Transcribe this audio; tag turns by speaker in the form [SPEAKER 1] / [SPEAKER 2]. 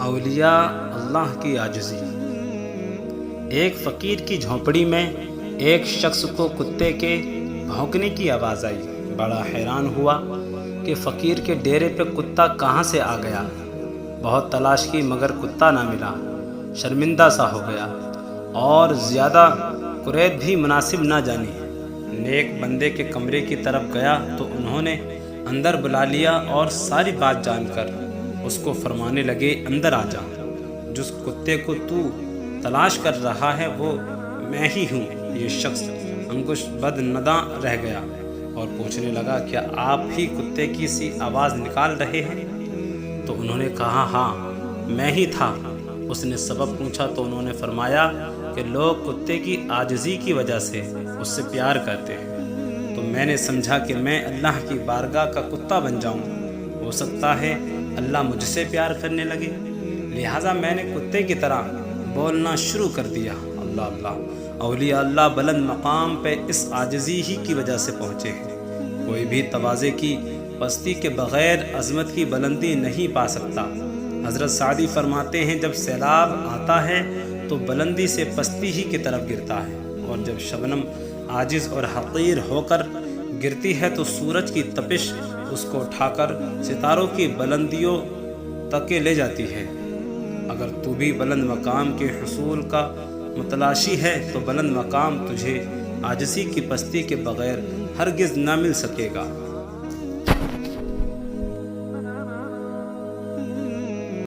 [SPEAKER 1] اولیاء اللہ کی عاجزی۔ ایک فقیر کی جھونپڑی میں ایک شخص کو کتے کے بھونکنے کی آواز آئی۔ بڑا حیران ہوا کہ فقیر کے ڈیرے پہ کتا کہاں سے آ گیا۔ بہت تلاش کی مگر کتا نہ ملا۔ شرمندہ سا ہو گیا اور زیادہ قریت بھی مناسب نہ جانی۔ نیک بندے کے کمرے کی طرف گیا تو انہوں نے اندر بلا لیا اور ساری بات جان کر اس کو فرمانے لگے، اندر آ جا، جس کتے کو تو تلاش کر رہا ہے وہ میں ہی ہوں۔ یہ شخص انگوش بد نداں رہ گیا اور پوچھنے لگا، کیا آپ ہی کتے کی سی آواز نکال رہے ہیں؟ تو انہوں نے کہا، ہاں میں ہی تھا۔ اس نے سبب پوچھا تو انہوں نے فرمایا کہ لوگ کتے کی عاجزی کی وجہ سے اس سے پیار کرتے ہیں، تو میں نے سمجھا کہ میں اللہ کی بارگاہ کا کتا بن جاؤں، ہو سکتا ہے اللہ مجھ سے پیار کرنے لگے، لہٰذا میں نے کتے کی طرح بولنا شروع کر دیا۔ اللہ اللہ، اولیاء اللہ بلند مقام پہ اس عاجزی ہی کی وجہ سے پہنچے ہیں۔ کوئی بھی تواضع کی پستی کے بغیر عظمت کی بلندی نہیں پا سکتا۔ حضرت سعدی فرماتے ہیں، جب سیلاب آتا ہے تو بلندی سے پستی ہی کی طرف گرتا ہے، اور جب شبنم عاجز اور حقیر ہو کر گرتی ہے تو سورج کی تپش اس کو اٹھا کر ستاروں کی بلندیوں تک لے جاتی ہے۔ اگر تو بھی بلند مقام کے حصول کا متلاشی ہے تو بلند مقام تجھے عاجزی کی پستی کے بغیر ہرگز نہ مل سکے گا۔